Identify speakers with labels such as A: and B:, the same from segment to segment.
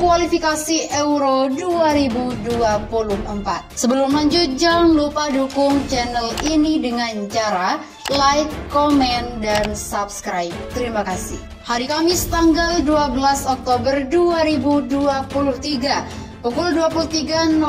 A: kualifikasi Euro 2024. Sebelum lanjut, jangan lupa dukung channel ini dengan cara like, komen, dan subscribe. Terima kasih. Hari Kamis tanggal 12 Oktober 2023 pukul 23.00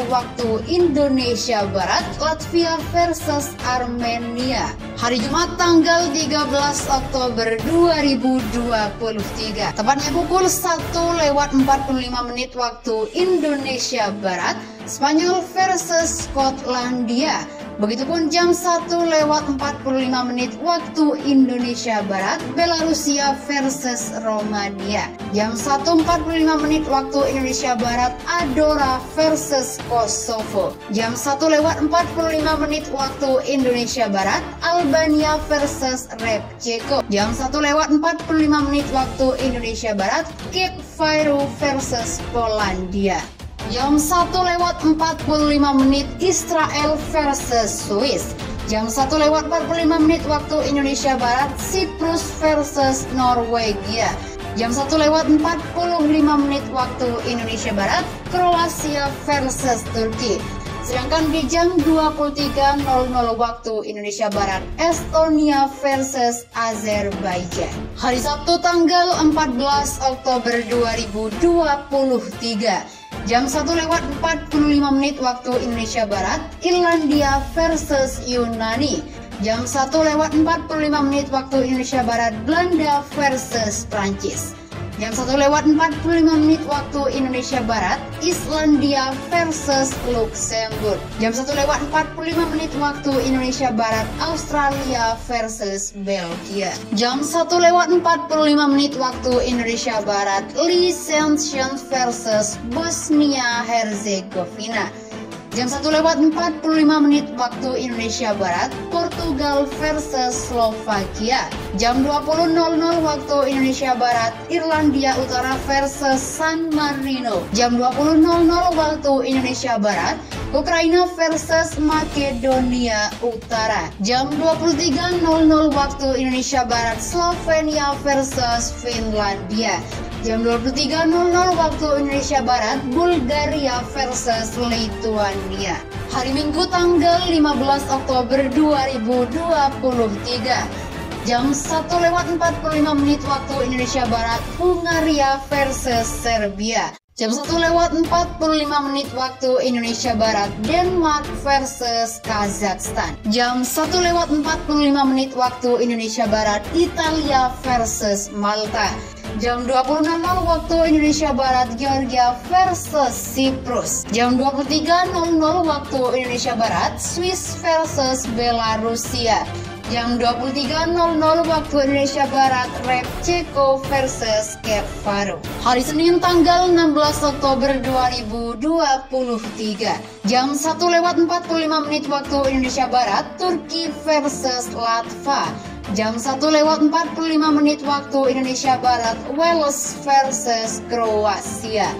A: waktu Indonesia Barat, Latvia versus Armenia. Hari Jumat tanggal 13 Oktober 2023, tepatnya pukul 1:45 waktu Indonesia Barat, Spanyol versus Skotlandia. Begitupun jam 1:45 waktu Indonesia Barat, Belarusia versus Romania. Jam 1:45 waktu Indonesia Barat, Andorra versus Kosovo. Jam 1:45 waktu Indonesia Barat, Albania versus Repcheko. Jam 1:45 waktu Indonesia Barat, Cape Verde versus Polandia. Jam 1:45 Israel versus Swiss. Jam 1:45 waktu Indonesia Barat, Siprus versus Norwegia. Jam 1:45 waktu Indonesia Barat, Kroasia versus Turki. Sedangkan di jam 23.00 waktu Indonesia Barat, Estonia versus Azerbaijan. Hari Sabtu tanggal 14 Oktober 2023. Jam 1:45 waktu Indonesia Barat, Irlandia versus Yunani. Jam 1:45 waktu Indonesia Barat, Belanda versus Prancis. Jam 1:45 waktu Indonesia Barat, Islandia versus Luxembourg. Jam 1:45 waktu Indonesia Barat, Australia versus Belgia. Jam 1:45 waktu Indonesia Barat, Liechtenstein versus Bosnia Herzegovina. Jam 1:45 waktu Indonesia Barat, Portugal versus Slovakia. Jam 20.00 waktu Indonesia Barat, Irlandia Utara versus San Marino. Jam 20.00 waktu Indonesia Barat, Ukraina versus Makedonia Utara. Jam 23.00 waktu Indonesia Barat, Slovenia versus Finlandia. Jam 23.00 waktu Indonesia Barat, Bulgaria versus Lithuania. Hari Minggu tanggal 15 Oktober 2023. Jam 1:45 waktu Indonesia Barat, Hungaria versus Serbia. Jam 1:45 waktu Indonesia Barat, Denmark versus Kazakhstan. Jam 1:45 waktu Indonesia Barat, Italia versus Malta. Jam 20.00 waktu Indonesia Barat, Georgia versus Siprus. Jam 23.00 waktu Indonesia Barat, Swiss versus Belarusia. Jam 23.00 waktu Indonesia Barat, Repcheko versus Cape Verde. Hari Senin tanggal 16 Oktober 2023. Jam 1:45 waktu Indonesia Barat, Turki versus Latvia. Jam 1:45 waktu Indonesia Barat, Wales versus Kroasia.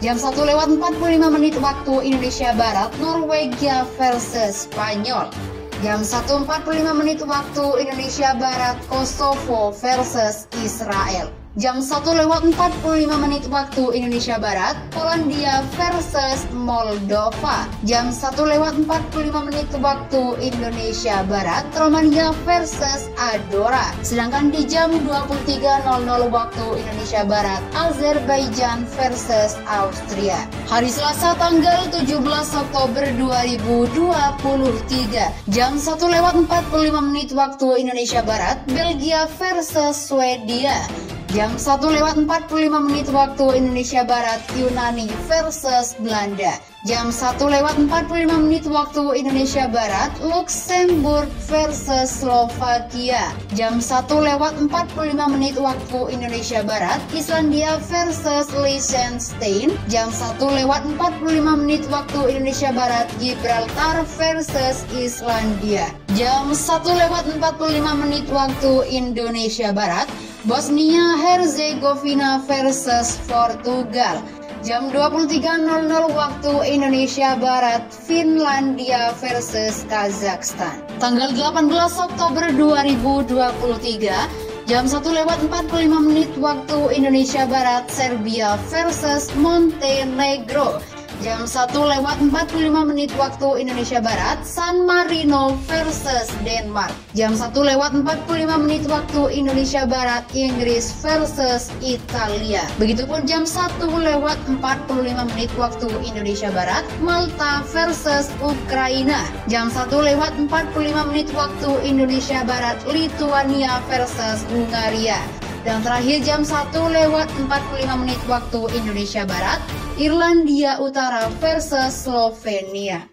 A: Jam 1:45 waktu Indonesia Barat, Norwegia versus Spanyol. Jam 1:45 waktu Indonesia Barat, Kosovo versus Israel. Jam 1:45 waktu Indonesia Barat, Polandia versus Moldova. Jam 1:45 waktu Indonesia Barat, Romania versus Andorra. Sedangkan di jam 23.00 waktu Indonesia Barat, Azerbaijan versus Austria. Hari Selasa tanggal 17 Oktober 2023. Jam 1:45 waktu Indonesia Barat, Belgia versus Swedia. Jam 1:45 waktu Indonesia Barat, Yunani versus Belanda. Jam 1:45 waktu Indonesia Barat, Luxembourg versus Slovakia. Jam 1:45 waktu Indonesia Barat, Islandia versus Liechtenstein. Jam 1:45 waktu Indonesia Barat, Gibraltar versus Islandia. Jam 1:45 waktu Indonesia Barat, Bosnia Herzegovina versus Portugal. Jam 23.00 waktu Indonesia Barat, Finlandia versus Kazakhstan. Tanggal 18 Oktober 2023, Jam 1:45 waktu Indonesia Barat, Serbia versus Montenegro. Jam 1:45 waktu Indonesia Barat, San Marino versus Denmark. Jam 1:45 waktu Indonesia Barat, Inggris versus Italia. Begitupun jam 1:45 waktu Indonesia Barat, Malta versus Ukraina. Jam 1:45 waktu Indonesia Barat, Lituania versus Hungaria. Dan terakhir jam 1:45 waktu Indonesia Barat, Irlandia Utara versus Slovenia.